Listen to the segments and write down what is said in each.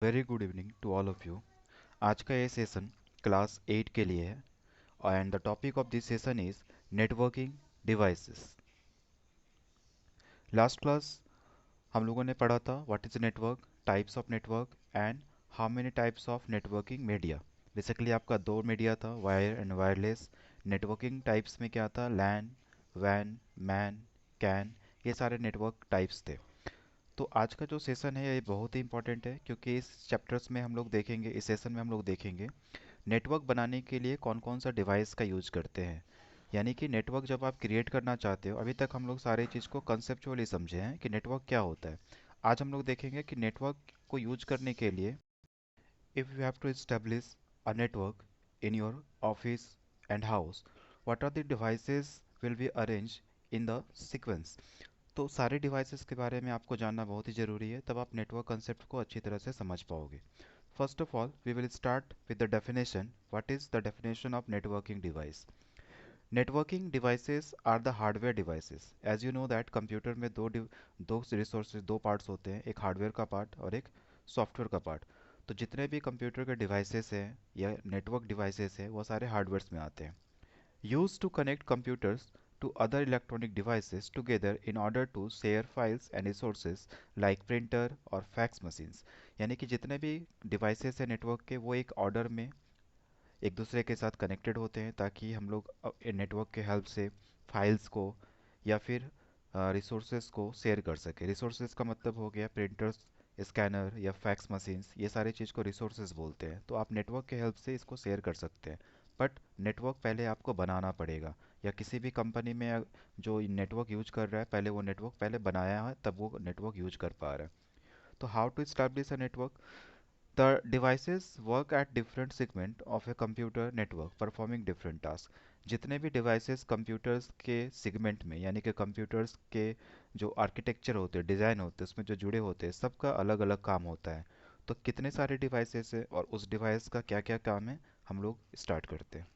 Very good evening to all of you. आज का ये सेशन क्लास 8 के लिए है and the topic of this session is networking devices. Last class हम लोगों ने पढ़ा था what is network, types of network and how many types of networking media. Basically आपका दो मीडिया था, wire and wireless. Networking types में क्या था, लैन, वैन, मैन, कैन, ये सारे नेटवर्क टाइप्स थे। तो आज का जो सेशन है ये बहुत ही इंपॉर्टेंट है क्योंकि इस चैप्टर्स में हम लोग देखेंगे, इस सेशन में हम लोग देखेंगे नेटवर्क बनाने के लिए कौन कौन सा डिवाइस का यूज करते हैं। यानी कि नेटवर्क जब आप क्रिएट करना चाहते हो, अभी तक हम लोग सारे चीज़ को कंसेप्चुअली समझे हैं कि नेटवर्क क्या होता है। आज हम लोग देखेंगे कि नेटवर्क को यूज करने के लिए if you have to establish a network in your office and house, what are the devices will be arrange in the sequence. तो सारे डिवाइसेस के बारे में आपको जानना बहुत ही ज़रूरी है, तब आप नेटवर्क कंसेप्ट को अच्छी तरह से समझ पाओगे। First of all, we will start with the definition. What is the definition of networking device? Networking devices are the hardware devices. As you know that computer में दो रिसोर्सेज, दो पार्ट्स होते हैं, एक हार्डवेयर का पार्ट और एक software का पार्ट। तो जितने भी कंप्यूटर के डिवाइसेस हैं या नेटवर्क डिवाइसेस हैं वो सारे हार्डवेयर्स में आते हैं। Used to connect computers to other electronic devices together in order to share files and resources like printer और fax machines। यानी कि जितने भी डिवाइसेस हैं नेटवर्क के वो एक ऑर्डर में एक दूसरे के साथ कनेक्टेड होते हैं ताकि हम लोग नेटवर्क के हेल्प से फाइल्स को या फिर रिसोर्सेज को शेयर कर सके। रिसोर्सेज का मतलब हो गया प्रिंटर्स, स्कैनर या फैक्स मशीन्स, ये सारी चीज़ को रिसोर्सेज बोलते हैं। तो आप नेटवर्क के हेल्प से इसको शेयर कर सकते हैं। बट नेटवर्क पहले आपको बनाना पड़ेगा, या किसी भी कंपनी में जो नेटवर्क यूज कर रहा है पहले वो नेटवर्क पहले बनाया है तब वो नेटवर्क यूज कर पा रहा है। तो how to establish a network. The devices work at different segment of a computer network performing different tasks। जितने भी डिवाइसेस कंप्यूटर्स के सेगमेंट में, यानी कि कंप्यूटर्स के जो आर्किटेक्चर होते हैं, डिज़ाइन होते हैं, उसमें जो जुड़े होते हैं, सबका अलग अलग काम होता है। तो कितने सारे डिवाइसेस है और उस डिवाइस का क्या क्या काम है, हम लोग स्टार्ट करते हैं।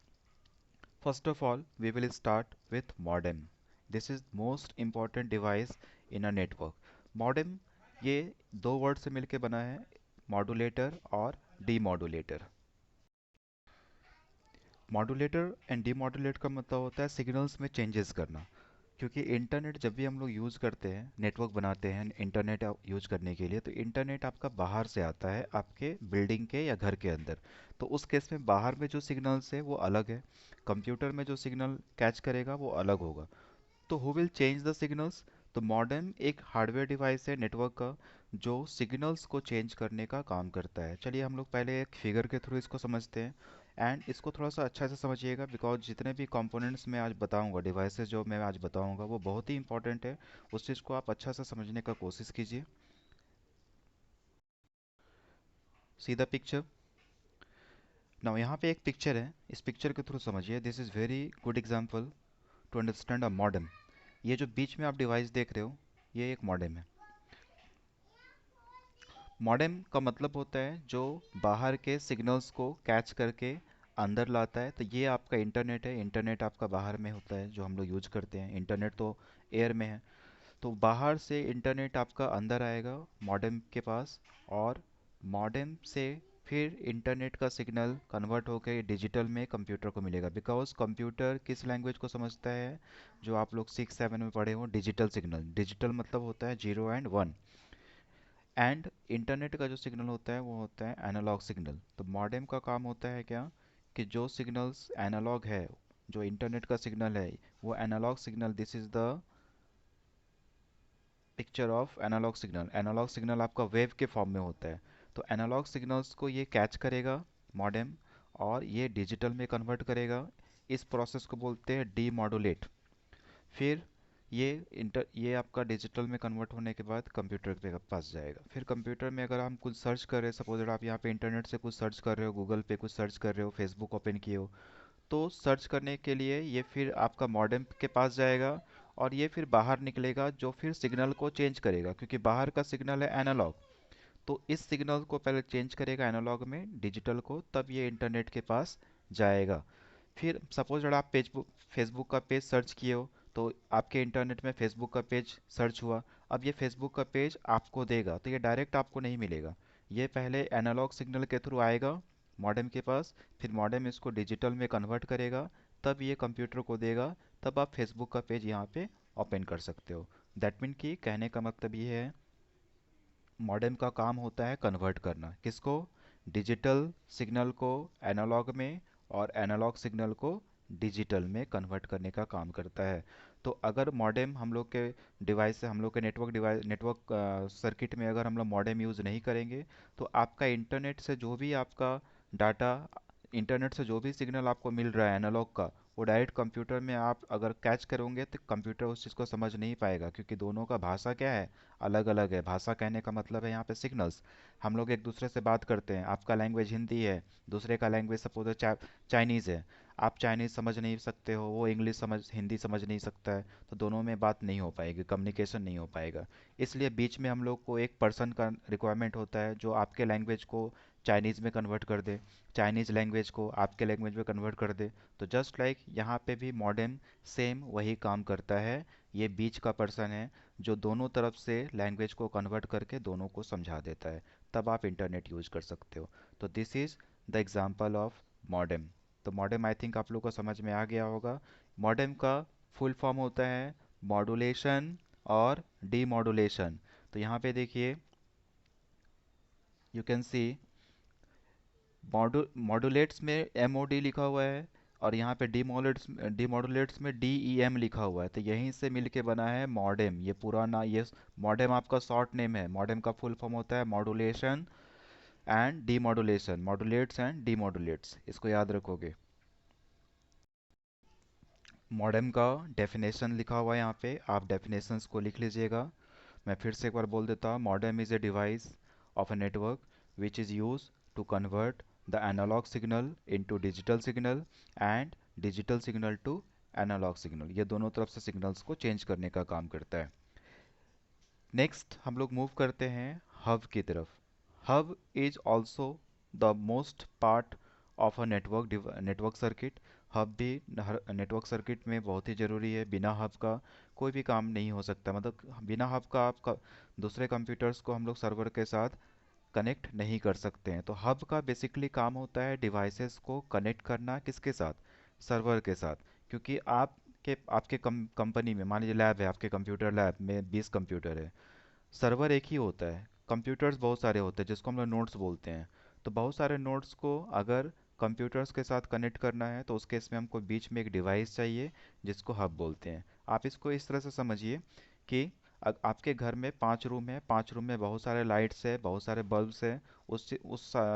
First of all we will start with modem. This is most important device in a network. Modem ये दो वर्ड से मिलके बना है, मॉड्यूलेटर और डीमॉड्यूलेटर। मॉड्यूलेटर एंड डीमॉड्यूलेटर का मतलब होता है सिग्नल्स में चेंजेस करना। क्योंकि इंटरनेट जब भी हम लोग यूज़ करते हैं, नेटवर्क बनाते हैं इंटरनेट यूज़ करने के लिए, तो इंटरनेट आपका बाहर से आता है आपके बिल्डिंग के या घर के अंदर। तो उस केस में बाहर में जो सिग्नल्स है वो अलग है, कंप्यूटर में जो सिग्नल कैच करेगा वो अलग होगा। तो who will change the signals. तो मॉडेम एक हार्डवेयर डिवाइस है नेटवर्क का जो सिग्नल्स को चेंज करने का काम करता है। चलिए हम लोग पहले एक फिगर के थ्रू इसको समझते हैं एंड इसको थोड़ा सा अच्छा से समझिएगा, बिकॉज जितने भी कंपोनेंट्स मैं आज बताऊंगा, डिवाइसेस जो मैं आज बताऊंगा वो बहुत ही इंपॉर्टेंट है। उस चीज़ को आप अच्छा से समझने का कोशिश कीजिए। See the picture. नाउ यहाँ पे एक पिक्चर है, इस पिक्चर के थ्रू समझिए। This is very good example to understand a modem. ये जो बीच में आप डिवाइस देख रहे हो ये एक मॉडेम है। मॉडेम का मतलब होता है जो बाहर के सिग्नल्स को कैच करके अंदर लाता है। तो ये आपका इंटरनेट है, इंटरनेट आपका बाहर में होता है जो हम लोग यूज करते हैं। इंटरनेट तो एयर में है, तो बाहर से इंटरनेट आपका अंदर आएगा मॉडेम के पास, और मॉडेम से फिर इंटरनेट का सिग्नल कन्वर्ट होकर डिजिटल में कंप्यूटर को मिलेगा। बिकॉज कंप्यूटर किस लैंग्वेज को समझता है, जो आप लोग 6-7 में पढ़े हो, डिजिटल सिग्नल। डिजिटल मतलब होता है 0 एंड 1। एंड इंटरनेट का जो सिग्नल होता है वो होता है एनालॉग सिग्नल। तो मॉडेम का काम होता है क्या, कि जो सिग्नल्स एनालॉग है, जो इंटरनेट का सिग्नल है वो analog signal, this is the picture of analog signal. Analog signal आपका वेव के फॉर्म में होता है। तो एनालॉग सिग्नल्स को ये कैच करेगा मॉडेम, और ये डिजिटल में कन्वर्ट करेगा। इस प्रोसेस को बोलते हैं डीमॉडुलेट। फिर ये आपका डिजिटल में कन्वर्ट होने के बाद कंप्यूटर के पास जाएगा। फिर कंप्यूटर में अगर हम कुछ सर्च कर रहे हैं, सपोज आप यहाँ पे इंटरनेट से कुछ सर्च कर रहे हो, गूगल पे कुछ सर्च कर रहे हो, फेसबुक ओपन किए हो, तो सर्च करने के लिए ये फिर आपका मॉडेम के पास जाएगा, और ये फिर बाहर निकलेगा जो फिर सिग्नल को चेंज करेगा। क्योंकि बाहर का सिग्नल है एनालॉग, तो इस सिग्नल को पहले चेंज करेगा एनालॉग में डिजिटल को, तब ये इंटरनेट के पास जाएगा। फिर सपोज अगर आप फेसबुक का पेज सर्च किए हो, तो आपके इंटरनेट में फेसबुक का पेज सर्च हुआ। अब ये फेसबुक का पेज आपको देगा, तो ये डायरेक्ट आपको नहीं मिलेगा, ये पहले एनालॉग सिग्नल के थ्रू आएगा मॉडेम के पास, फिर मॉडेम इसको डिजिटल में कन्वर्ट करेगा, तब ये कंप्यूटर को देगा, तब आप फेसबुक का पेज यहाँ पे ओपन कर सकते हो। दैट मीन कि कहने का मतलब ये है, मॉडेम का काम होता है कन्वर्ट करना, किसको, डिजिटल सिग्नल को एनालॉग में, और एनालॉग सिग्नल को डिजिटल में कन्वर्ट करने का काम करता है। तो अगर मॉडेम हम लोग के डिवाइस से, हम लोग के नेटवर्क सर्किट में अगर हम लोग मॉडेम यूज़ नहीं करेंगे, तो आपका इंटरनेट से जो भी आपका डाटा, इंटरनेट से जो भी सिग्नल आपको मिल रहा है एनालॉग का, वो डायरेक्ट कंप्यूटर में आप अगर कैच करोगे तो कंप्यूटर उस चीज़ को समझ नहीं पाएगा, क्योंकि दोनों का भाषा क्या है, अलग अलग है। भाषा कहने का मतलब है यहाँ पे सिग्नल्स। हम लोग एक दूसरे से बात करते हैं, आपका लैंग्वेज हिंदी है, दूसरे का लैंग्वेज सपोज चाइनीज़ है, आप चाइनीज़ समझ नहीं सकते हो, वो इंग्लिश समझ हिंदी समझ नहीं सकता है, तो दोनों में बात नहीं हो पाएगी, कम्युनिकेशन नहीं हो पाएगा। इसलिए बीच में हम लोग को एक पर्सन का रिक्वायरमेंट होता है जो आपके लैंग्वेज को चाइनीज़ में कन्वर्ट कर दे, चाइनीज़ लैंग्वेज को आपके लैंग्वेज में कन्वर्ट कर दे। तो जस्ट लाइक यहाँ पे भी मॉडेम सेम वही काम करता है। ये बीच का पर्सन है जो दोनों तरफ से लैंग्वेज को कन्वर्ट करके दोनों को समझा देता है, तब आप इंटरनेट यूज कर सकते हो। तो this is the example of modem. तो मॉडेम आई थिंक आप लोग को समझ में आ गया होगा। मॉडेम का फुल फॉर्म होता है मॉड्यूलेशन और डीमॉड्यूलेशन। तो यहाँ पे देखिए, यू कैन सी मॉड्यूलेट्स में एम ओ डी लिखा हुआ है, और यहाँ पे डीमॉड्यूलेट्स में डी ई एम लिखा हुआ है, तो यहीं से मिल के बना है मॉडेम। ये पुराना ये मॉडेम आपका शॉर्ट नेम है। मॉडेम का फुल फॉर्म होता है मॉड्यूलेशन एंड डीमॉड्यूलेशन, मॉड्यूलेट्स एंड डीमॉड्यूलेट्स, इसको याद रखोगे। मॉडेम का डेफिनेशन लिखा हुआ है यहाँ पे, आप डेफिनेशंस को लिख लीजिएगा। मैं फिर से एक बार बोल देता हूँ, modem is a device of a network which is used to convert the analog signal into digital signal and digital signal to analog signal। ये दोनों तरफ से सिग्नल्स को चेंज करने का काम करता है। नेक्स्ट हम लोग मूव करते हैं हब की तरफ। Hub is also the most part of a network circuit. Hub भी नेटवर्क सर्किट में बहुत ही ज़रूरी है। बिना हब का कोई भी काम नहीं हो सकता, मतलब बिना हब का आपका दूसरे कंप्यूटर्स को हम लोग सर्वर के साथ कनेक्ट नहीं कर सकते हैं। तो हब का बेसिकली काम होता है डिवाइसेस को कनेक्ट करना, किसके साथ, सर्वर के साथ। क्योंकि आपके कंपनी में मान लीजिए लैब है, आपके कंप्यूटर लैब में 20 कंप्यूटर है, सर्वर एक ही होता है, कंप्यूटर्स बहुत सारे होते हैं जिसको हम लोग नोड्स बोलते हैं। तो बहुत सारे नोड्स को अगर कंप्यूटर्स के साथ कनेक्ट करना है तो उस केस में हमको बीच में एक डिवाइस चाहिए जिसको हब बोलते हैं। आप इसको इस तरह से समझिए कि आपके घर में 5 रूम है, 5 रूम में बहुत सारे लाइट्स है, बहुत सारे बल्ब्स है।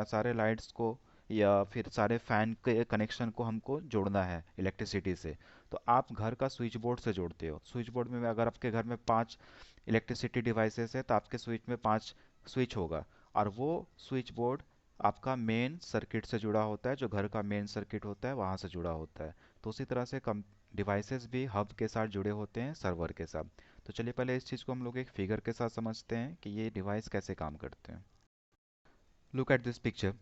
सारे लाइट्स को या फिर सारे फैन के कनेक्शन को हमको जोड़ना है इलेक्ट्रिसिटी से। तो आप घर का स्विच बोर्ड से जोड़ते हो। स्विच बोर्ड में अगर आपके घर में 5 इलेक्ट्रिसिटी डिवाइसेस है तो आपके स्विच में 5 स्विच होगा, और वो स्विच बोर्ड आपका मेन सर्किट से जुड़ा होता है, जो घर का मेन सर्किट होता है वहाँ से जुड़ा होता है। तो उसी तरह से कम डिवाइसेस भी हब के साथ जुड़े होते हैं सर्वर के साथ। तो चलिए पहले इस चीज़ को हम लोग एक फिगर के साथ समझते हैं कि ये डिवाइस कैसे काम करते हैं। लुक एट दिस पिक्चर,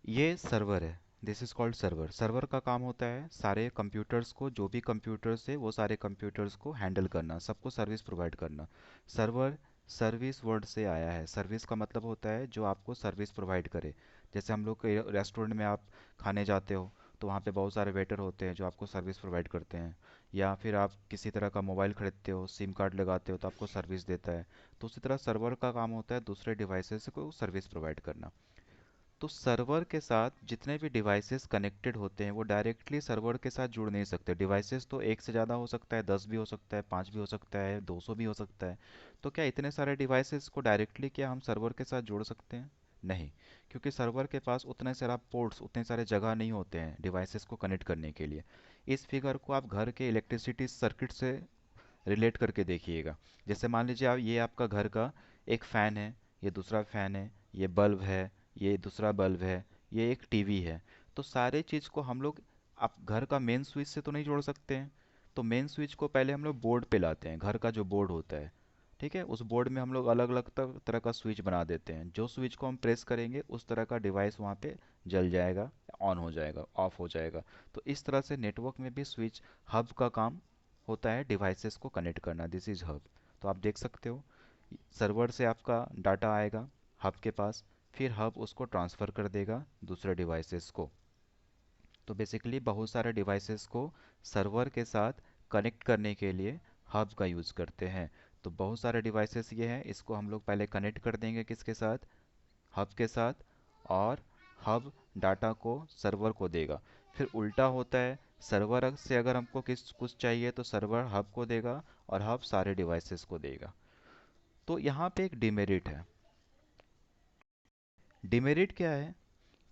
ये सर्वर है। This is called server. Server का काम होता है सारे कंप्यूटर्स को, जो भी कंप्यूटर्स है वो सारे कंप्यूटर्स को हैंडल करना, सबको सर्विस प्रोवाइड करना। सर्वर सर्विस वर्ड से आया है। सर्विस का मतलब होता है जो आपको सर्विस प्रोवाइड करे। जैसे हम लोग रेस्टोरेंट में आप खाने जाते हो, तो वहाँ पे बहुत सारे वेटर होते हैं जो आपको सर्विस प्रोवाइड करते हैं। या फिर आप किसी तरह का मोबाइल खरीदते हो, सिम कार्ड लगाते हो, तो आपको सर्विस देता है। तो उसी तरह सर्वर का काम होता है दूसरे डिवाइसेस को सर्विस प्रोवाइड करना। तो सर्वर के साथ जितने भी डिवाइसेस कनेक्टेड होते हैं वो डायरेक्टली सर्वर के साथ जुड़ नहीं सकते। डिवाइसेस तो एक से ज़्यादा हो सकता है, 10 भी हो सकता है, 5 भी हो सकता है, 200 भी हो सकता है। तो क्या इतने सारे डिवाइसेस को डायरेक्टली क्या हम सर्वर के साथ जोड़ सकते हैं? नहीं, क्योंकि सर्वर के पास उतने सारा पोर्ट्स, उतने सारे जगह नहीं होते हैं डिवाइसेस को कनेक्ट करने के लिए। इस फिगर को आप घर के इलेक्ट्रिसिटी सर्किट से रिलेट करके देखिएगा। जैसे मान लीजिए आप, ये आपका घर का एक फ़ैन है, ये दूसरा फ़ैन है, ये बल्ब है, ये दूसरा बल्ब है, ये एक टीवी है। तो सारे चीज़ को हम लोग आप घर का मेन स्विच से तो नहीं जोड़ सकते हैं। तो मेन स्विच को पहले हम लोग बोर्ड पे लाते हैं, घर का जो बोर्ड होता है, ठीक है, उस बोर्ड में हम लोग अलग अलग तरह का स्विच बना देते हैं। जो स्विच को हम प्रेस करेंगे उस तरह का डिवाइस वहाँ पे जल जाएगा, ऑन हो जाएगा, ऑफ हो जाएगा। तो इस तरह से नेटवर्क में भी स्विच हब का काम होता है डिवाइसेस को कनेक्ट करना। This is hub. तो आप देख सकते हो सर्वर से आपका डाटा आएगा, हब के पास, फिर हब उसको ट्रांसफ़र कर देगा दूसरे डिवाइसेस को। तो बेसिकली बहुत सारे डिवाइसेस को सर्वर के साथ कनेक्ट करने के लिए हब का यूज़ करते हैं। तो बहुत सारे डिवाइसेस ये हैं, इसको हम लोग पहले कनेक्ट कर देंगे किसके साथ, हब के साथ, और हब डाटा को सर्वर को देगा। फिर उल्टा होता है, सर्वर से अगर हमको कुछ चाहिए तो सर्वर हब को देगा और हब सारे डिवाइसेस को देगा। तो यहाँ पे एक डिमेरिट है। डिमेरिट क्या है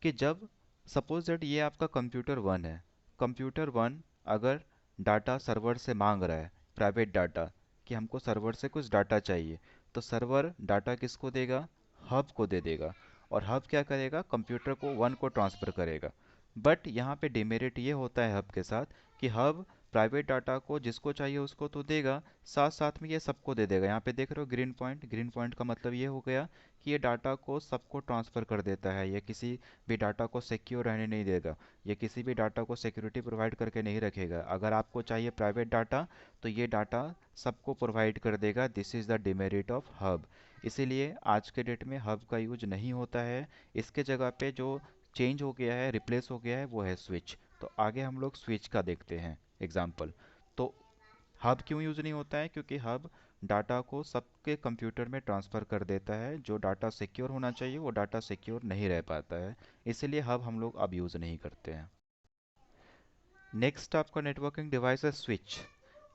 कि जब सपोज दैट ये आपका कंप्यूटर वन है, कंप्यूटर वन अगर डाटा सर्वर से मांग रहा है, प्राइवेट डाटा, कि हमको सर्वर से कुछ डाटा चाहिए, तो सर्वर डाटा किसको देगा, हब को दे देगा, और हब क्या करेगा, कंप्यूटर को वन को ट्रांसफ़र करेगा। बट यहाँ पे डिमेरिट ये होता है हब के साथ कि हब प्राइवेट डाटा को जिसको चाहिए उसको तो देगा, साथ साथ में ये सबको दे देगा। यहाँ पे देख रहे हो ग्रीन पॉइंट, ग्रीन पॉइंट का मतलब ये हो गया कि ये डाटा को सबको ट्रांसफ़र कर देता है, ये किसी भी डाटा को सिक्योर रहने नहीं देगा, ये किसी भी डाटा को सिक्योरिटी प्रोवाइड करके नहीं रखेगा। अगर आपको चाहिए प्राइवेट डाटा तो ये डाटा सबको प्रोवाइड कर देगा। This is the demerit of hub. इसीलिए आज के डेट में हब का यूज नहीं होता है। इसके जगह पे जो चेंज हो गया है, रिप्लेस हो गया है, वो है स्विच। तो आगे हम लोग स्विच का देखते हैं एग्जाम्पल। तो हब क्यों यूज़ नहीं होता है, क्योंकि हब डाटा को सबके कंप्यूटर में ट्रांसफ़र कर देता है। जो डाटा सिक्योर होना चाहिए वो डाटा सिक्योर नहीं रह पाता है, इसलिए हब हम लोग अब यूज़ नहीं करते हैं। नेक्स्ट आपका नेटवर्किंग डिवाइस है स्विच।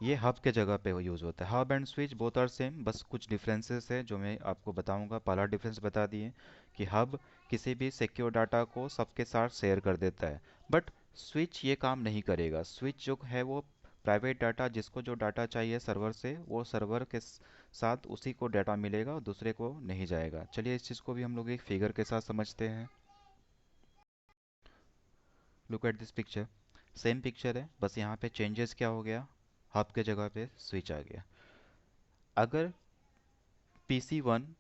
ये हब के जगह पे यूज़ होता है। Hub and switch both are same, बस कुछ डिफरेंसेस है जो मैं आपको बताऊंगा। पहला डिफरेंस बता दिए कि हब किसी भी सिक्योर डाटा को सबके साथ शेयर कर देता है, बट स्विच ये काम नहीं करेगा। स्विच जो है वो प्राइवेट डाटा, जिसको जो डाटा चाहिए सर्वर से, वो सर्वर के साथ उसी को डाटा मिलेगा और दूसरे को नहीं जाएगा। चलिए इस चीज़ को भी हम लोग एक फिगर के साथ समझते हैं। Look at this picture, same picture है, बस यहाँ पे चेंजेस क्या हो गया, हब के जगह पे स्विच आ गया। अगर पीसी वन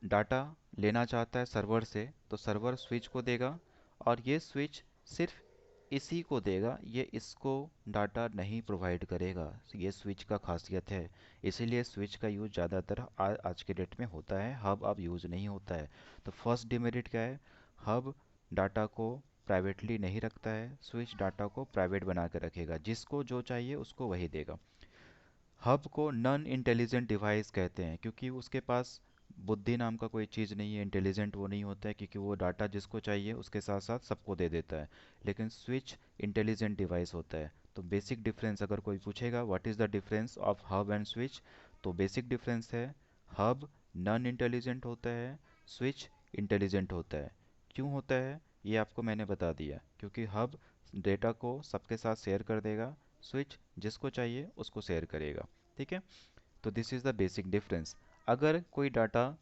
डाटा लेना चाहता है सर्वर से, तो सर्वर स्विच को देगा, और ये स्विच सिर्फ इसी को देगा, ये इसको डाटा नहीं प्रोवाइड करेगा। ये स्विच का खासियत है, इसीलिए स्विच का यूज़ ज़्यादातर आज के डेट में होता है, हब अब यूज़ नहीं होता है। तो फर्स्ट डिमेरिट क्या है, हब डाटा को प्राइवेटली नहीं रखता है, स्विच डाटा को प्राइवेट बना के रखेगा, जिसको जो चाहिए उसको वही देगा। हब को नॉन इंटेलिजेंट डिवाइस कहते हैं, क्योंकि उसके पास बुद्धि नाम का कोई चीज़ नहीं है, इंटेलिजेंट वो नहीं होता है, क्योंकि वो डाटा जिसको चाहिए उसके साथ साथ सबको दे देता है। लेकिन स्विच इंटेलिजेंट डिवाइस होता है। तो बेसिक डिफरेंस अगर कोई पूछेगा what is the difference of hub and switch, तो बेसिक डिफरेंस है, हब नॉन इंटेलिजेंट होता है, स्विच इंटेलिजेंट होता है। क्यों होता है ये आपको मैंने बता दिया, क्योंकि हब डेटा को सबके साथ शेयर कर देगा, स्विच जिसको चाहिए उसको शेयर करेगा। ठीक है, तो this is the basic difference. अगर कोई data,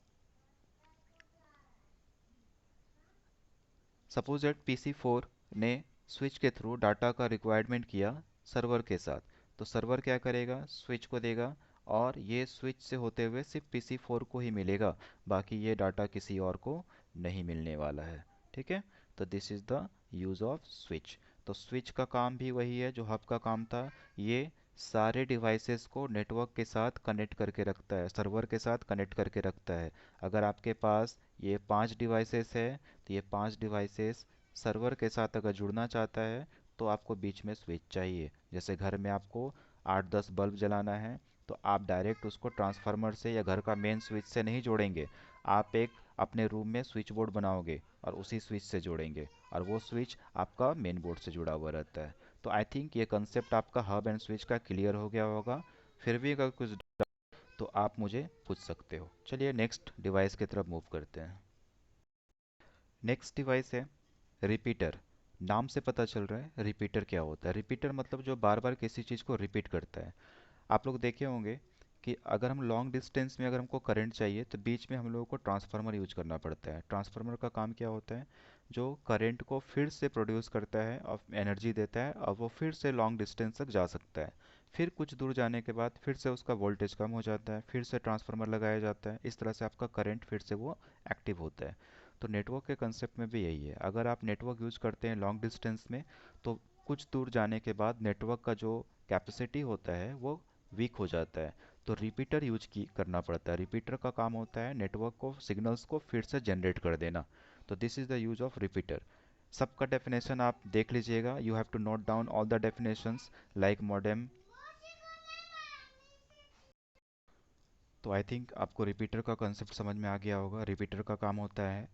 suppose that PC four ने स्विच के थ्रू डाटा का रिक्वायरमेंट किया सर्वर के साथ, तो सर्वर क्या करेगा, स्विच को देगा, और ये स्विच से होते हुए सिर्फ पीसी फोर को ही मिलेगा, बाकी ये डाटा किसी और को नहीं मिलने वाला है। ठीक है, तो this is the use off switch. तो स्विच का काम भी वही है जो हब का काम था, ये सारे डिवाइसेस को नेटवर्क के साथ कनेक्ट करके रखता है, सर्वर के साथ कनेक्ट करके रखता है। अगर आपके पास ये 5 डिवाइसेस है, तो ये 5 डिवाइसेस सर्वर के साथ अगर जुड़ना चाहता है तो आपको बीच में स्विच चाहिए। जैसे घर में आपको 8-10 बल्ब जलाना है, तो आप डायरेक्ट उसको ट्रांसफार्मर से या घर का मेन स्विच से नहीं जोड़ेंगे, आप एक अपने रूम में स्विच बोर्ड बनाओगे और उसी स्विच से जोड़ेंगे, और वो स्विच आपका मेन बोर्ड से जुड़ा हुआ रहता है। तो आई थिंक ये कंसेप्ट आपका हब एंड स्विच का क्लियर हो गया होगा। फिर भी अगर कुछ तो आप मुझे पूछ सकते हो। चलिए नेक्स्ट डिवाइस की तरफ मूव करते हैं। नेक्स्ट डिवाइस है रिपीटर। नाम से पता चल रहा है रिपीटर क्या होता है। रिपीटर मतलब जो बार बार किसी चीज़ को रिपीट करता है। आप लोग देखे होंगे कि अगर हम लॉन्ग डिस्टेंस में अगर हमको करंट चाहिए तो बीच में हम लोगों को ट्रांसफार्मर यूज करना पड़ता है। ट्रांसफार्मर का काम क्या होता है, जो करंट को फिर से प्रोड्यूस करता है और एनर्जी देता है, और वो फिर से लॉन्ग डिस्टेंस तक जा सकता है। फिर कुछ दूर जाने के बाद फिर से उसका वोल्टेज कम हो जाता है, फिर से ट्रांसफार्मर लगाया जाता है, इस तरह से आपका करंट फिर से वो एक्टिव होता है। तो नेटवर्क के कंसेप्ट में भी यही है, अगर आप नेटवर्क यूज करते हैं लॉन्ग डिस्टेंस में, तो कुछ दूर जाने के बाद नेटवर्क का जो कैपेसिटी होता है वो वीक हो जाता है। तो रिपीटर यूज की करना पड़ता है। रिपीटर का काम होता है नेटवर्क को सिग्नल्स को फिर से जनरेट कर देना। तो this is the use of repeater. सबका डेफिनेशन आप देख लीजिएगा, you have to note down all the definitions like modem. तो आई थिंक आपको रिपीटर का कंसेप्ट समझ में आ गया होगा। रिपीटर का काम होता है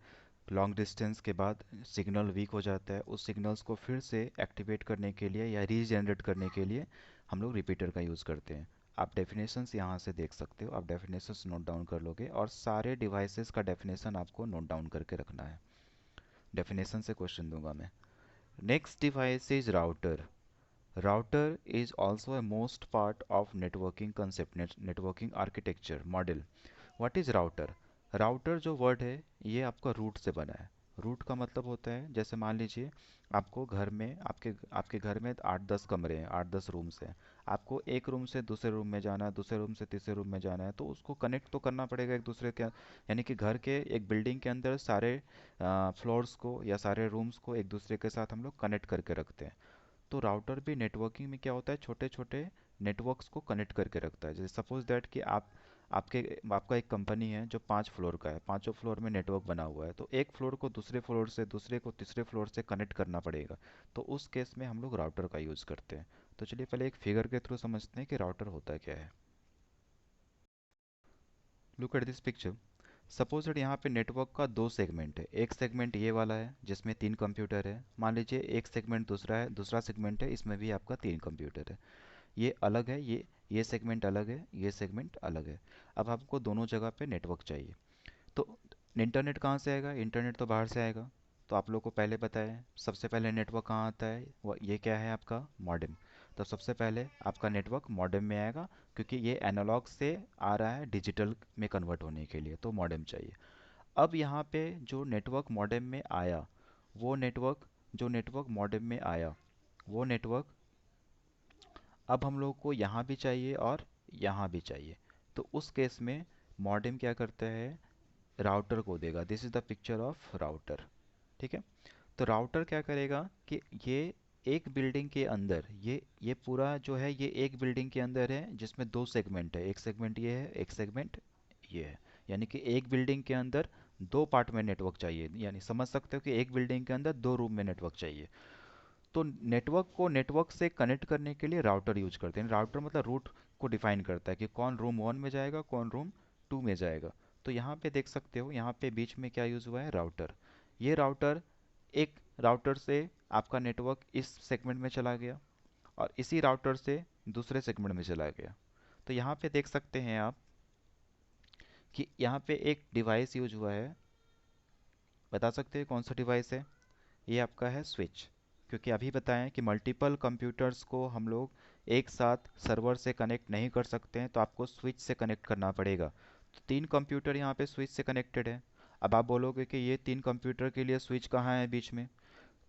लॉन्ग डिस्टेंस के बाद सिग्नल वीक हो जाता है, उस सिग्नल्स को फिर से एक्टिवेट करने के लिए या रीजनरेट करने के लिए हम लोग रिपीटर का यूज़ करते हैं। आप डेफिनेशंस यहाँ से देख सकते हो, आप डेफिनेशंस नोट डाउन कर लोगे और सारे डिवाइसेस का डेफिनेशन आपको नोट डाउन करके रखना है। डेफिनेशन से क्वेश्चन दूंगा मैं। Next device is router. Router is also a most part of networking concept, networking architecture model. What is router? Router जो वर्ड है ये आपका रूट से बना है। रूट का मतलब होता है, जैसे मान लीजिए आपको घर में आपके आपके घर में 8-10 कमरे हैं, 8-10 रूम्स हैं। आपको एक रूम से दूसरे रूम में जाना है, दूसरे रूम से तीसरे रूम में जाना है, तो उसको कनेक्ट तो करना पड़ेगा एक दूसरे के। यानी कि घर के एक बिल्डिंग के अंदर सारे फ्लोर्स को या सारे रूम्स को एक दूसरे के साथ हम लोग कनेक्ट करके रखते हैं। तो राउटर भी नेटवर्किंग में क्या होता है, छोटे छोटे नेटवर्क्स को कनेक्ट करके रखता है। जैसे सपोज दैट कि आपके आपका एक कंपनी है जो 5 फ्लोर का है, पांचों फ्लोर में नेटवर्क बना हुआ है, तो एक फ्लोर को दूसरे फ्लोर से, दूसरे को तीसरे फ्लोर से कनेक्ट करना पड़ेगा। तो उस केस में हम लोग राउटर का यूज़ करते हैं। तो चलिए पहले एक फिगर के थ्रू समझते हैं कि राउटर होता क्या है। Look at this picture. Suppose that यहाँ पे नेटवर्क का 2 सेगमेंट है। एक सेगमेंट ये वाला है जिसमें 3 कंप्यूटर है, मान लीजिए एक सेगमेंट दूसरा है, दूसरा सेगमेंट है इसमें भी आपका 3 कंप्यूटर है। ये अलग है, ये सेगमेंट अलग है, ये सेगमेंट अलग है। अब आपको दोनों जगह पे नेटवर्क चाहिए। तो इंटरनेट कहाँ से आएगा? इंटरनेट तो बाहर से आएगा। तो आप लोग को पहले पता है सबसे पहले नेटवर्क कहाँ आता है, वो ये क्या है आपका मॉडेम। तो सबसे पहले आपका नेटवर्क मॉडेम में आएगा, क्योंकि ये एनालॉग से आ रहा है डिजिटल में कन्वर्ट होने के लिए, तो मॉडेम चाहिए। अब यहाँ पे जो नेटवर्क मॉडेम में आया, वो नेटवर्क जो नेटवर्क मॉडेम में आया वो नेटवर्क अब हम लोग को यहाँ भी चाहिए और यहाँ भी चाहिए। तो उस केस में मॉडेम क्या करता है, राउटर को देगा। This is the picture of router. ठीक है। तो राउटर क्या करेगा कि ये एक बिल्डिंग के अंदर, ये पूरा जो है ये एक बिल्डिंग के अंदर है जिसमें 2 सेगमेंट है, एक सेगमेंट ये है, एक सेगमेंट ये है। यानी कि एक बिल्डिंग के अंदर 2 पार्ट में नेटवर्क चाहिए, यानी समझ सकते हो कि एक बिल्डिंग के अंदर 2 रूम में नेटवर्क चाहिए। तो नेटवर्क को नेटवर्क से कनेक्ट करने के लिए राउटर यूज करते हैं। राउटर मतलब रूट को डिफाइन करता है कि कौन रूम 1 में जाएगा, कौन रूम 2 में जाएगा। तो यहाँ पे देख सकते हो, यहाँ पे बीच में क्या यूज हुआ है, राउटर। ये राउटर, एक राउटर से आपका नेटवर्क इस सेगमेंट में चला गया और इसी राउटर से दूसरे सेगमेंट में चला गया। तो यहाँ पे देख सकते हैं आप कि यहाँ पे एक डिवाइस यूज हुआ है। बता सकते हैं कौन सा डिवाइस है? ये आपका है स्विच। क्योंकि अभी बताएं कि मल्टीपल कंप्यूटर्स को हम लोग एक साथ सर्वर से कनेक्ट नहीं कर सकते हैं, तो आपको स्विच से कनेक्ट करना पड़ेगा। तो 3 कंप्यूटर यहाँ पे स्विच से कनेक्टेड है। अब आप बोलोगे कि ये 3 कंप्यूटर के लिए स्विच कहाँ है बीच में?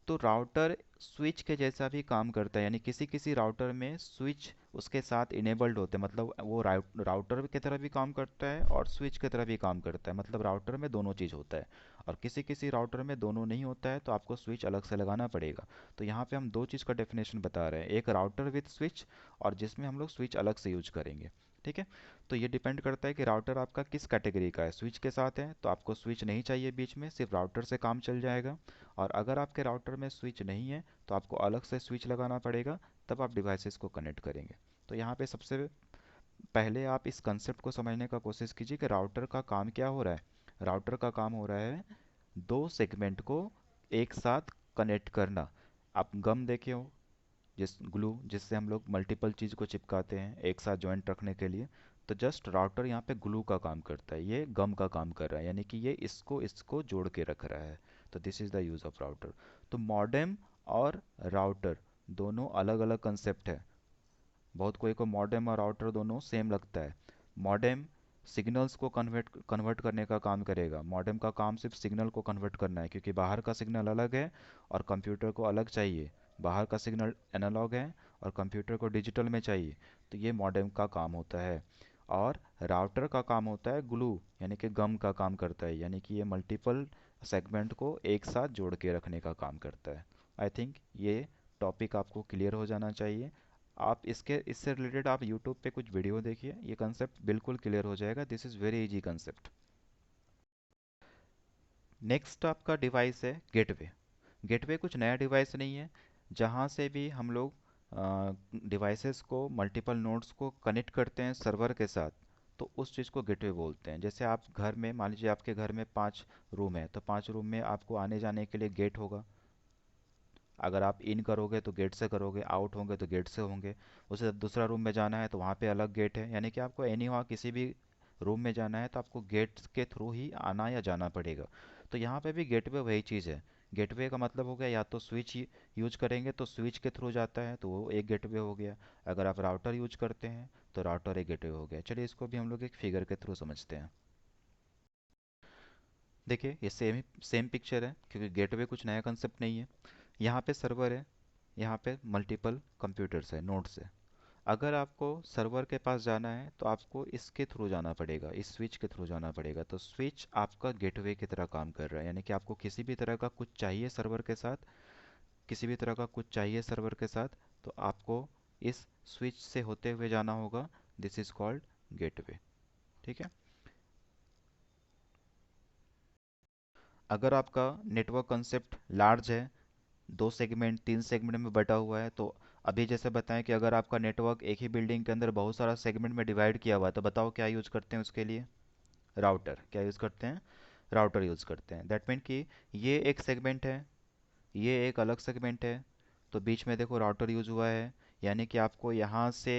तो राउटर स्विच के जैसा भी काम करता है, यानी किसी किसी राउटर में स्विच उसके साथ इनेबल्ड होते हैं, मतलब वो राउटर की तरह भी काम करता है और स्विच की तरह भी काम करता है, मतलब राउटर में दोनों चीज़ होता है। और किसी किसी राउटर में दोनों नहीं होता है, तो आपको स्विच अलग से लगाना पड़ेगा। तो यहाँ पे हम दो चीज़ का डेफिनेशन बता रहे हैं, एक राउटर विथ स्विच और जिसमें हम लोग स्विच अलग से यूज करेंगे। ठीक है। तो ये डिपेंड करता है कि राउटर आपका किस कैटेगरी का है। स्विच के साथ है तो आपको स्विच नहीं चाहिए बीच में, सिर्फ राउटर से काम चल जाएगा। और अगर आपके राउटर में स्विच नहीं है तो आपको अलग से स्विच लगाना पड़ेगा, तब आप डिवाइसेस को कनेक्ट करेंगे। तो यहाँ पे सबसे पहले आप इस कंसेप्ट को समझने का कोशिश कीजिए कि राउटर का काम क्या हो रहा है। राउटर का काम हो रहा है 2 सेगमेंट को एक साथ कनेक्ट करना। आप गम देखे हो, जिस ग्लू जिससे हम लोग मल्टीपल चीज़ को चिपकाते हैं एक साथ जॉइंट रखने के लिए। तो जस्ट राउटर यहाँ पे ग्लू का काम करता है, ये गम का काम कर रहा है, यानी कि ये इसको इसको जोड़ के रख रहा है। तो this is the use of router. तो मॉडेम और राउटर दोनों अलग अलग कंसेप्ट है। बहुत कोई को मॉडेम और राउटर दोनों सेम लगता है। मॉडेम सिग्नल्स को कन्वर्ट कन्वर्ट करने का काम करेगा। मॉडेम का काम सिर्फ सिग्नल को कन्वर्ट करना है, क्योंकि बाहर का सिग्नल अलग है और कंप्यूटर को अलग चाहिए। बाहर का सिग्नल एनालॉग है और कंप्यूटर को डिजिटल में चाहिए। तो ये मॉडेम का काम होता है। और राउटर का काम होता है ग्लू, यानी कि गम का काम करता है, यानी कि ये मल्टीपल सेगमेंट को एक साथ जोड़ के रखने का काम करता है। आई थिंक ये टॉपिक आपको क्लियर हो जाना चाहिए। आप इससे रिलेटेड आप यूट्यूब पे कुछ वीडियो देखिए, ये कंसेप्ट बिल्कुल क्लियर हो जाएगा। This is very easy concept. Next आपका डिवाइस है गेटवे। गेटवे कुछ नया डिवाइस नहीं है। जहाँ से भी हम लोग डिवाइसेस को, मल्टीपल नोड्स को कनेक्ट करते हैं सर्वर के साथ, तो उस चीज़ को गेटवे बोलते हैं। जैसे आप घर में, मान लीजिए आपके घर में 5 रूम है, तो 5 रूम में आपको आने जाने के लिए गेट होगा। अगर आप इन करोगे तो गेट से करोगे, आउट होंगे तो गेट से होंगे। उसे दूसरा रूम में जाना है तो वहाँ पे अलग गेट है। यानी कि आपको एनी वहाँ किसी भी रूम में जाना है तो आपको गेट के थ्रू ही आना या जाना पड़ेगा। तो यहाँ पे भी गेटवे वही चीज़ है। गेटवे का मतलब हो गया, या तो स्विच यूज करेंगे तो स्विच के थ्रू जाता है तो वो एक गेटवे हो गया। अगर आप राउटर यूज करते हैं तो राउटर एक गेटवे हो गया। चलिए इसको भी हम लोग एक फिगर के थ्रू समझते हैं। देखिए ये सेम सेम पिक्चर है, क्योंकि गेटवे कुछ नया कंसेप्ट नहीं है। यहाँ पे सर्वर है, यहाँ पे मल्टीपल कंप्यूटर्स है, नोड्स है। अगर आपको सर्वर के पास जाना है तो आपको इसके थ्रू जाना पड़ेगा, इस स्विच के थ्रू जाना पड़ेगा। तो स्विच आपका गेटवे की तरह काम कर रहा है। यानी कि आपको किसी भी तरह का कुछ चाहिए सर्वर के साथ, किसी भी तरह का कुछ चाहिए सर्वर के साथ, तो आपको इस स्विच से होते हुए जाना होगा। This is called gateway. ठीक है। अगर आपका नेटवर्क कंसेप्ट लार्ज है, 2 सेगमेंट 3 सेगमेंट में बटा हुआ है, तो अभी जैसे बताएं कि अगर आपका नेटवर्क एक ही बिल्डिंग के अंदर बहुत सारा सेगमेंट में डिवाइड किया हुआ है, तो बताओ क्या यूज करते हैं उसके लिए? राउटर। क्या यूज करते हैं? राउटर यूज करते हैं। दैट मीन कि ये एक सेगमेंट है, ये एक अलग सेगमेंट है, तो बीच में देखो राउटर यूज हुआ है। यानी कि आपको यहाँ से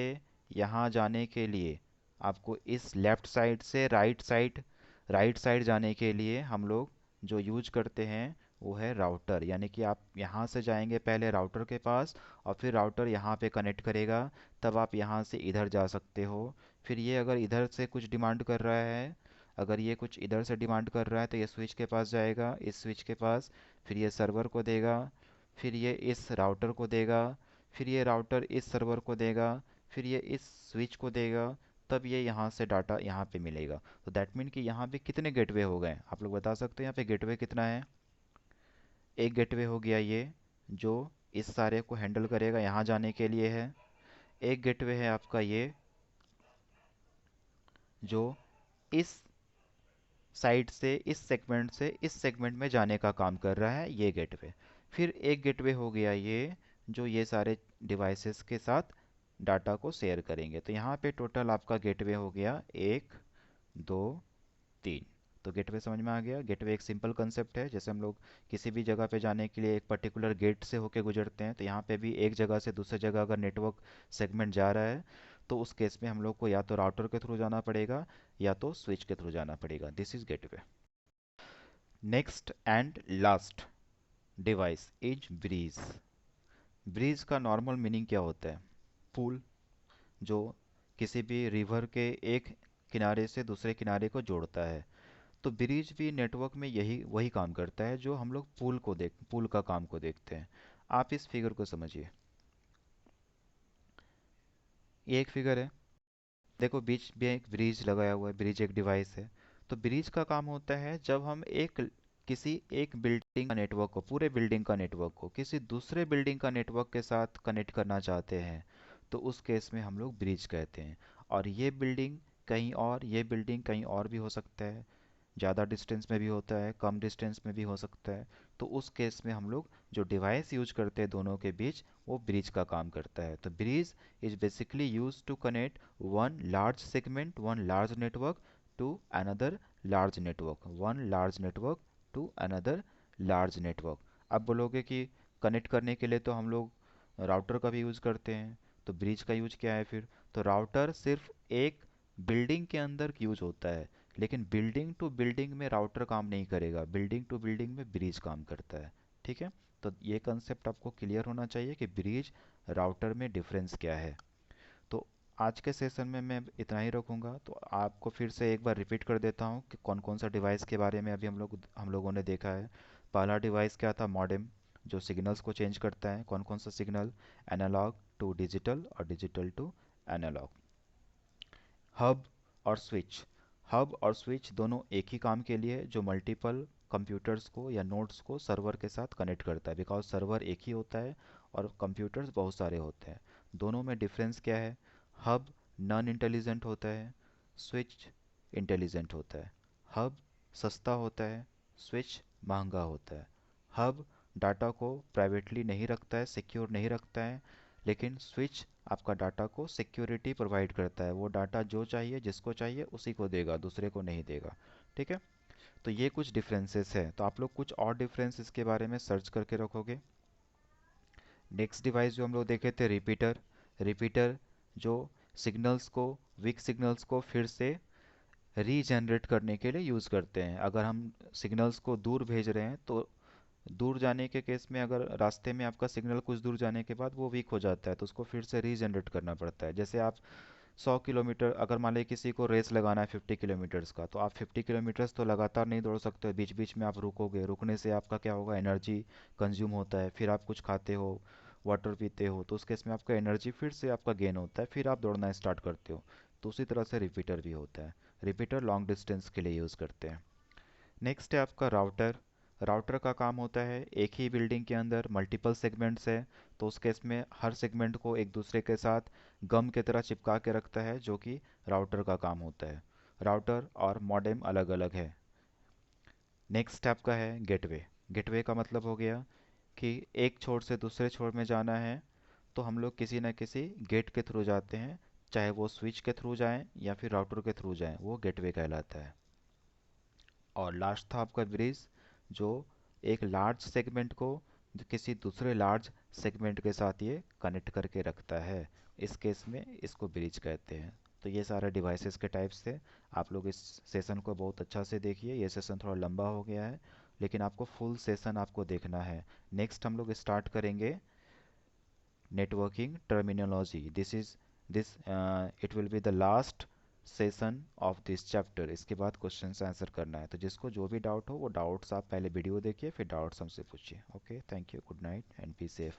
यहाँ जाने के लिए, आपको इस लेफ्ट साइड से राइट साइड जाने के लिए हम लोग जो यूज करते हैं वो है राउटर। यानी कि आप यहाँ से जाएंगे पहले राउटर के पास, और फिर राउटर यहाँ पे कनेक्ट करेगा, तब आप यहाँ से इधर जा सकते हो। फिर ये अगर इधर से कुछ डिमांड कर रहा है, अगर ये कुछ इधर से डिमांड कर रहा है तो ये स्विच के पास जाएगा, इस स्विच के पास, फिर ये सर्वर को देगा, फिर ये इस राउटर को देगा, फिर ये राउटर इस सर्वर को देगा, फिर ये इस स्विच को देगा, तब ये यहाँ से डाटा यहाँ पे मिलेगा। तो दैट मीन कि यहाँ पे कितने गेटवे हो गए, आप लोग बता सकते हो यहाँ पे गेटवे कितना है? एक गेटवे हो गया ये, जो इस सारे को हैंडल करेगा, यहाँ जाने के लिए है। एक गेटवे है आपका ये, जो इस साइड से, इस सेगमेंट में जाने का काम कर रहा है, ये गेटवे। फिर एक गेटवे हो गया ये, जो ये सारे डिवाइसेस के साथ डाटा को शेयर करेंगे। तो यहाँ पे टोटल आपका गेटवे हो गया 1 2 3। तो गेटवे समझ में आ गया। गेटवे एक सिंपल कंसेप्ट है। जैसे हम लोग किसी भी जगह पे जाने के लिए एक पर्टिकुलर गेट से होके गुजरते हैं, तो यहाँ पे भी एक जगह से दूसरी जगह अगर नेटवर्क सेगमेंट जा रहा है, तो उस केस में हम लोग को या तो राउटर के थ्रू जाना पड़ेगा या तो स्विच के थ्रू जाना पड़ेगा। This is gateway. Next and last device is bridge. Bridge का नॉर्मल मीनिंग क्या होता है? पुल, जो किसी भी रिवर के एक किनारे से दूसरे किनारे को जोड़ता है। तो ब्रिज भी नेटवर्क में यही वही काम करता है जो हम लोग पुल का काम को देखते हैं। आप इस फिगर को समझिए। ये एक फिगर है, देखो बीच में एक ब्रिज लगाया हुआ है, ब्रिज एक डिवाइस है। तो ब्रिज का काम होता है जब हम किसी एक बिल्डिंग का नेटवर्क को, पूरे बिल्डिंग का नेटवर्क को किसी दूसरे बिल्डिंग का नेटवर्क के साथ कनेक्ट करना चाहते हैं, तो उस केस में हम लोग ब्रिज कहते हैं। और ये बिल्डिंग कहीं और, ये बिल्डिंग कहीं और भी हो सकता है, ज़्यादा डिस्टेंस में भी होता है, कम डिस्टेंस में भी हो सकता है। तो उस केस में हम लोग जो डिवाइस यूज करते हैं दोनों के बीच, वो ब्रिज का काम करता है। तो bridge is basically use to connect one large segment, one large network to another large network, one large network to another large network. अब बोलोगे कि कनेक्ट करने के लिए तो हम लोग राउटर का भी यूज़ करते हैं, तो ब्रिज का यूज क्या है फिर? तो राउटर सिर्फ एक बिल्डिंग के अंदर यूज होता है, लेकिन बिल्डिंग टू बिल्डिंग में राउटर काम नहीं करेगा, बिल्डिंग टू बिल्डिंग में ब्रिज काम करता है। ठीक है। तो ये कंसेप्ट आपको क्लियर होना चाहिए कि ब्रिज राउटर में डिफरेंस क्या है। तो आज के सेशन में मैं इतना ही रखूँगा। तो आपको फिर से एक बार रिपीट कर देता हूँ कि कौन कौन सा डिवाइस के बारे में अभी हम लोगों ने देखा है। पहला डिवाइस क्या था? मॉडेम, जो सिग्नल्स को चेंज करता है। कौन कौन सा सिग्नल? एनालॉग टू डिजिटल और डिजिटल टू एनालॉग। हब और स्विच, हब और स्विच दोनों एक ही काम के लिए, जो मल्टीपल कंप्यूटर्स को या नोड्स को सर्वर के साथ कनेक्ट करता है, बिकॉज सर्वर एक ही होता है और कंप्यूटर्स बहुत सारे होते हैं। दोनों में डिफरेंस क्या है? हब नॉन इंटेलिजेंट होता है, स्विच इंटेलिजेंट होता है। हब सस्ता होता है, स्विच महंगा होता है। हब डाटा को प्राइवेटली नहीं रखता है, सिक्योर नहीं रखता है, लेकिन स्विच आपका डाटा को सिक्योरिटी प्रोवाइड करता है। वो डाटा जो चाहिए, जिसको चाहिए उसी को देगा, दूसरे को नहीं देगा। ठीक है। तो ये कुछ डिफरेंसेस है, तो आप लोग कुछ और डिफरेंस इसके बारे में सर्च करके रखोगे। नेक्स्ट डिवाइस जो हम लोग देखे थे, रिपीटर। रिपीटर जो सिग्नल्स को, वीक सिग्नल्स को फिर से रीजनरेट करने के लिए यूज़ करते हैं। अगर हम सिग्नल्स को दूर भेज रहे हैं तो दूर जाने के केस में, अगर रास्ते में आपका सिग्नल कुछ दूर जाने के बाद वो वीक हो जाता है तो उसको फिर से रीजनरेट करना पड़ता है। जैसे आप 100 किलोमीटर, अगर मान लीजिए किसी को रेस लगाना है 50 किलोमीटर्स का, तो आप 50 किलोमीटर्स तो लगातार नहीं दौड़ सकते हो, बीच बीच में आप रुकोगे। रुकने से आपका क्या होगा, एनर्जी कंज्यूम होता है, फिर आप कुछ खाते हो, वाटर पीते हो, तो उस केस में आपका एनर्जी फिर से आपका गेन होता है, फिर आप दौड़ना स्टार्ट करते हो। तो उसी तरह से रिपीटर भी होता है। रिपीटर लॉन्ग डिस्टेंस के लिए यूज़ करते हैं। नेक्स्ट है आपका राउटर। राउटर का काम होता है, एक ही बिल्डिंग के अंदर मल्टीपल सेगमेंट्स है, तो उस केस में हर सेगमेंट को एक दूसरे के साथ गम की तरह चिपका के रखता है, जो कि राउटर का काम होता है। राउटर और मॉडेम अलग अलग है। नेक्स्ट आपका है गेटवे। गेटवे का मतलब हो गया कि एक छोर से दूसरे छोर में जाना है तो हम लोग किसी न किसी गेट के थ्रू जाते हैं, चाहे वो स्विच के थ्रू जाएं या फिर राउटर के थ्रू जाएं, वो गेटवे कहलाता है। और लास्ट था आपका ब्रिज, जो एक लार्ज सेगमेंट को किसी दूसरे लार्ज सेगमेंट के साथ ये कनेक्ट करके रखता है। इस केस में इसको ब्रिज कहते हैं। तो ये सारे डिवाइसेस के टाइप्स थे। आप लोग इस सेशन को बहुत अच्छा से देखिए। ये सेशन थोड़ा लंबा हो गया है, लेकिन आपको फुल सेशन आपको देखना है। नेक्स्ट हम लोग स्टार्ट करेंगे networking terminology. This it will be the last session of this chapter. इसके बाद क्वेश्चन आंसर करना है, तो जिसको जो भी डाउट हो वो डाउट्स आप पहले वीडियो देखिए, फिर डाउट्स हमसे पूछिए। Okay, thank you, good night and be safe.